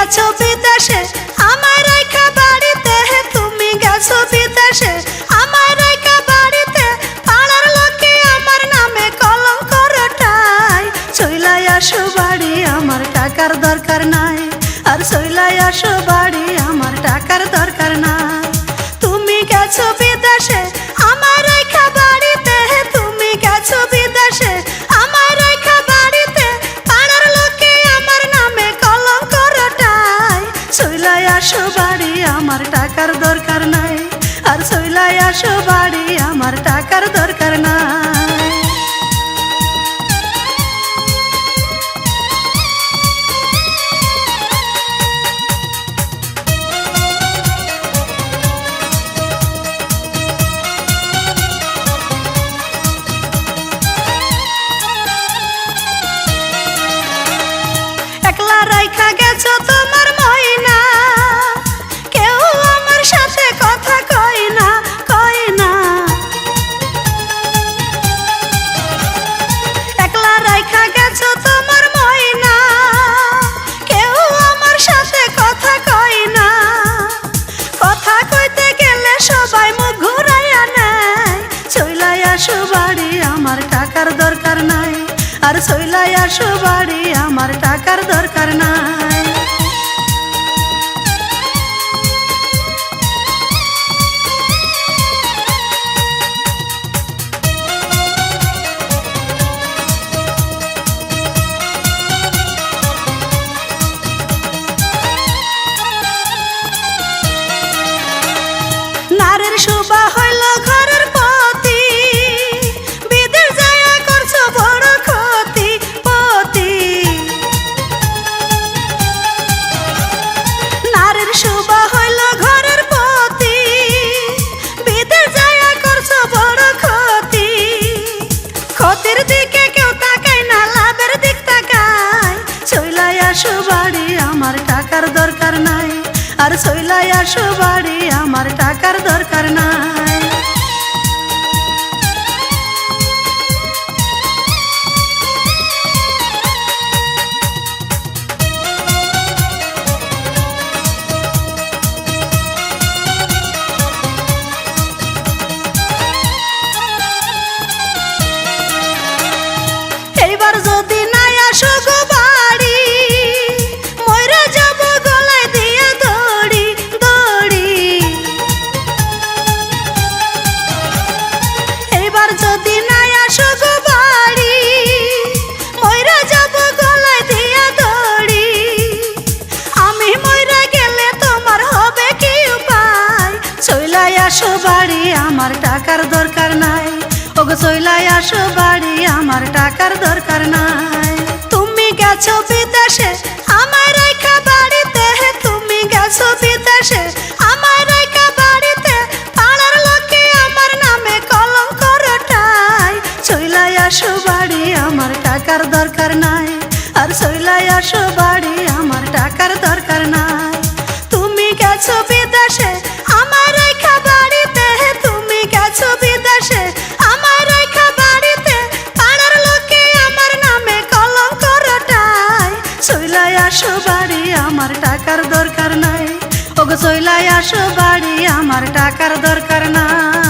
গেছো বিদেশে আমায় রাইখা বাড়িতে, তুমি গেছো বিদেশে আমায় রাইখা বাড়িতে, পাড়ার লোকে আমার নামে কলঙ্ক রটায়। চইলাই আসো বাড়ি আমার টাকার দরকার নাই, আর চইলাই আসো বাড়ি আমার টাকার দরকার নাই। তুমি গেছো বিদেশে আমায় রাইখা বাড়িতে, তুমি গেছো বিদেশে আমায় রাইখা বাড়িতে, পাড়ার লোকে আমার নামে কলঙ্ক রটায়। চইলাই আসো বাড়ি আমার টাকার দরকার নাই, আর চইলাই আসো বাড়ি আমার টাকার দরকার নাই। একলা রাইখা গেছো তোমার ময়না, কেউ আমার সাথে কথা কয় না, কয় না। একলা রাইখা গেছো তোমার ময়না, কেউ আমার সাথে কথা কয় না। কথা কইতে গেলে সবাই মুখ ঘুরাইয়া নেয়। চইলাই আসো বাড়ি আমার টাকার দরকার নাই, আর চইলাই আসো বাড়ি আমার টাকার দরকার নাই। নারীর শোভা হইল ঘরের পতি, বিদেশ যায়া করছো বড় ক্ষতি পতি। নারীর শোভা হইল ঘরের পতি, বিদেশ যায়া করছো বড় ক্ষতি। ক্ষতির দিকে কেউ তাকায় না, লাভের দিক তাকায়। চইলাই আসো বাড়ি আমার টাকার দরকার নাই, আর চইলাই আসো বাড়ি আমার টাকার দরকার নাই। এইবার যদি নাই আসো গো বাড়ি, মইরা যাব গলায় দিয়া দড়ি দড়ি। এইবার যদি নাই আসো গো বাড়ি, মইরা যাব গলায় দিয়া দড়ি। আমি মইরা গেলে তোমার হবে কি উপায়? চইলাই আসো বাড়ি আমার টাকার দরকার নাই, ওগো চইলাই আসো বাড়ি আমার টাকার দরকার নাই। তুমি গেছো বিদেশে আমায় রাইখা বাড়িতে, তুমি গেছো বিদেশে আমায় রাইখা বাড়িতে, পাড়ার লোকে আমার নামে কলঙ্ক রটায়। চইলাই আসো বাড়ি আমার টাকার দরকার নাই, আর চইলাই আসো বাড়ি আমার টাকার দরকার নাই। তুমি গেছো বিদেশে আমায় রাইখা বাড়িতে, তুমি গেছো বিদেশে আমায় রাইখা বাড়িতে, পাড়ার লোকে আমার নামে কলঙ্ক রটায়। চইলাই আসো বাড়ি আমার টাকার দরকার নাই, ওগো চইলাই আসো বাড়ি আমার টাকার দরকার নাই।